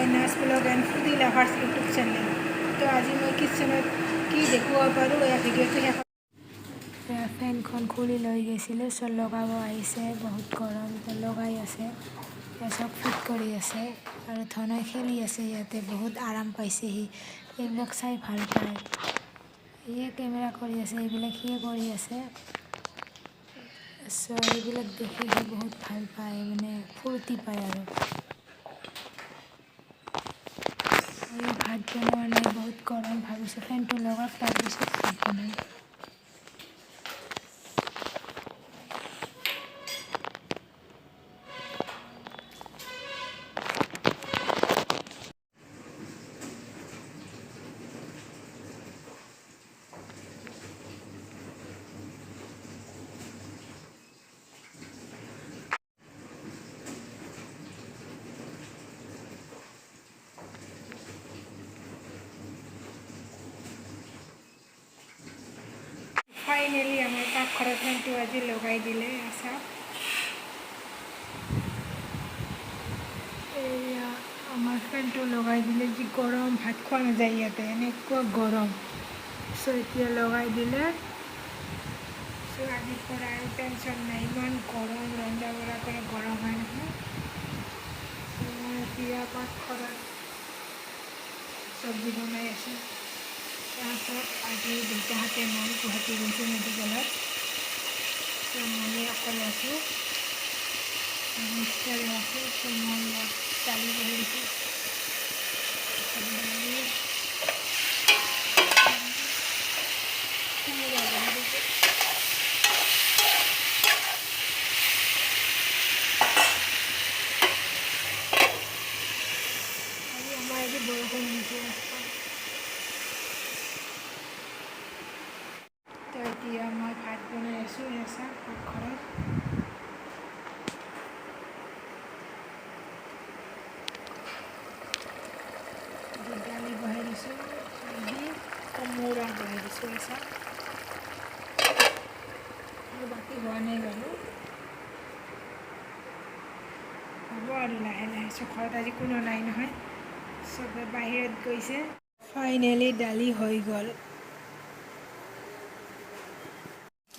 Minus blog and foodie lovers YouTube channel. তো আজি মই কিটচেনত কি দেখুৱাব পাৰোঁ এয়া ভিডিঅ'টো শেষ। ফেনখন খুলি লৈ গৈছিলোঁ, চ' লগাব আহিছে, বহুত গৰম লগাই আছে, চব ফিট কৰি আছে আৰু ধনৈ খেলি আছে, ইয়াতে বহুত আৰাম পাইছে সি, এইবিলাক চাই ভাল পায়। সিয়ে কেমেৰা কৰি আছে, এইবিলাক সিয়ে কৰি আছে, চ' এইবিলাক দেখি সি বহুত ভাল পায়, মানে ফূৰ্তি পায় আৰু ভাত বনোৱা নাই, বহুত গৰম, ভাবিছোঁ ফেনটো লগাওক তাৰপিছত ভাত বনাম। ফাইনেলি আমাৰ পাকঘৰৰ ফেনটো আজি লগাই দিলে আছা। এয়া আমাৰ ফেনটো লগাই দিলে, যি গৰম, ভাত খোৱা নাযায় ইয়াতে, এনেকুৱা গৰম। চ' এতিয়া লগাই দিলে, চ' আজিৰ পৰা আৰু টেনশ্যন নাই, ইমান গৰম, ৰন্ধা বঢ়া কৰি গৰম হয় নহয়। চ' মই এতিয়া পাকঘৰত চব্জি বনাই আছোঁ। তাৰপিছত আজি দেউতাহঁতে মই গুৱাহাটী গৈছোঁ মেডিকেলত, চ' মই অকলে আছোঁ, মিষ্টাৰো আছে, চ' মই ইয়াত দালি বহি দিছোঁ, দালি কোমোৰা বহি দিছোঁ। আজি আমাৰ আজি বৰষুণ দিছে ৰাস্তাত। তো এতিয়া মই ভাত বনাই আছোঁ এছা পাকঘৰত। দালি বহাই দিছোঁ, কোমোৰা বহাই দিছোঁ এছা, আৰু বাকী হোৱা নাই বাৰু, হ'ব আৰু লাহে লাহে। চ' ঘৰত আজি কোনো নাই নহয়, চবে বাহিৰত গৈছে। ফাইনেলি দালি হৈ গ'ল।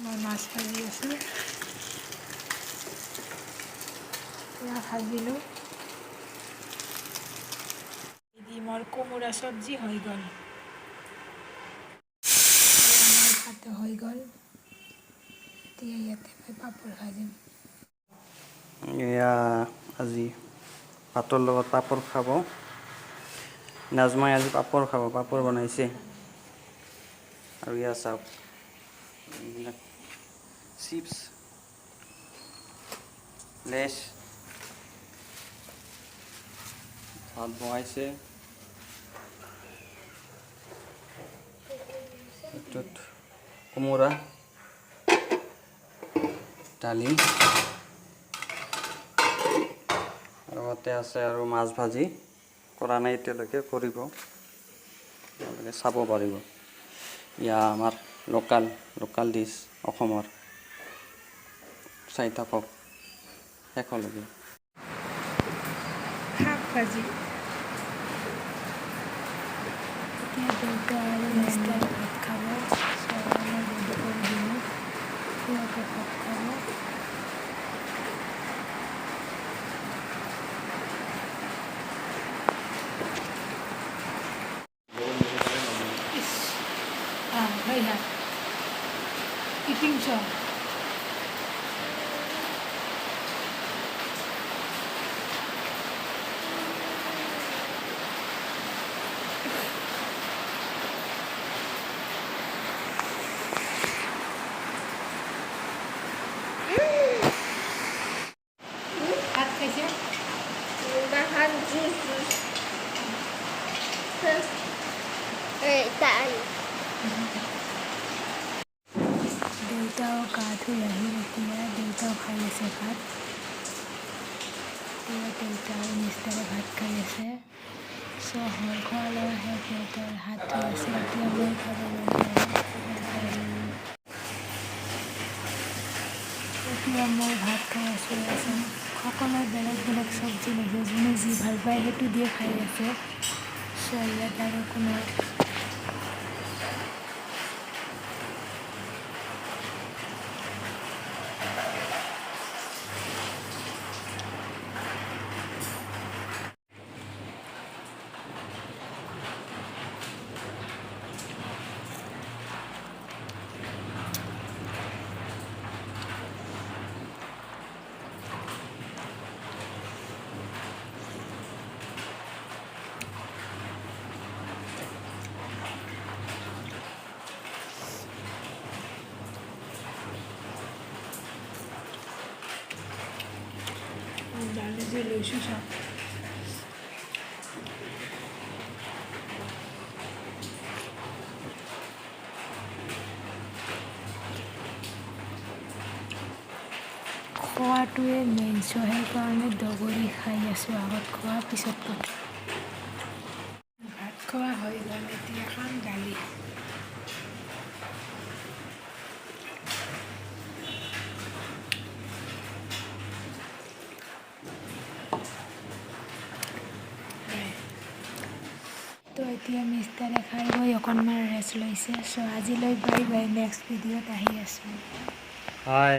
মই মাছ ভাজি আছোঁ, এয়া ভাজিলোঁ, ডিমৰ কোমোৰা চব্জি হৈ গ'ল, আমাৰ ভাতো হৈ গ'ল। এতিয়া ইয়াতে মই পাপৰ ভাজিম। এয়া আজি ভাতৰ লগত পাপৰ খাব, নাজমাই আজি পাপৰ খাব, পাপৰ বনাইছে। আৰু ইয়াত চাওক, এইবিলাক চিপছ, লেছ, ভাত বনাইছে, এইটোত কোমোৰা, দালি, লগতে আছে আৰু মাছ ভাজি, কৰা নাই এতিয়ালৈকে, কৰিব, আপোনালোকে চাব পাৰিব। ইয়া আমাৰ লোকাল ডিছ অসমৰ, চাই থাকক শেষলৈকে। শাক ভাজি, এতিয়া দেউতা আৰু মিষ্টাৰে ভাত খাব, চ' মই ৰেডি কৰি দিলোঁ, সিহঁতে ভাত খাব। হয় না ইটিং শ ভাত খাইছে, দেউতাও গা ধুই আহি এতিয়া দেউতাও খাই আছে ভাত। এতিয়া দেউতা আৰু মিষ্টাৰে ভাত খাই আছে, চ' হ'ল খোৱা লোৱা শেষ, দেউতাৰ হাত ধুই আছে, এতিয়া মই খাব ল'লোঁ আৰু এতিয়া মই ভাত খাই আছোঁ। সকলোৱে বেলেগ বেলেগ চব্জি লৈছে, যোনে যি ভাল পায় সেইটো দিয়ে খাই আছে। ইয়াত আৰু কোনো দালি যে লৈছোঁ চাওক। খোৱাটোৱে মেইন, সেইকাৰণে দগৰি খাই আছোঁ। আগত খোৱা পিছত কথা। ভাত খোৱা হৈ গ'ল, এতিয়া খাম দালি। তো এতিয়া মিষ্টাৰে খাই বৈ অকণমান ৰেষ্ট লৈছে। আজিলৈ বাই বাই, নেক্সট ভিডিঅ'ত আহি আছোঁ। হাই।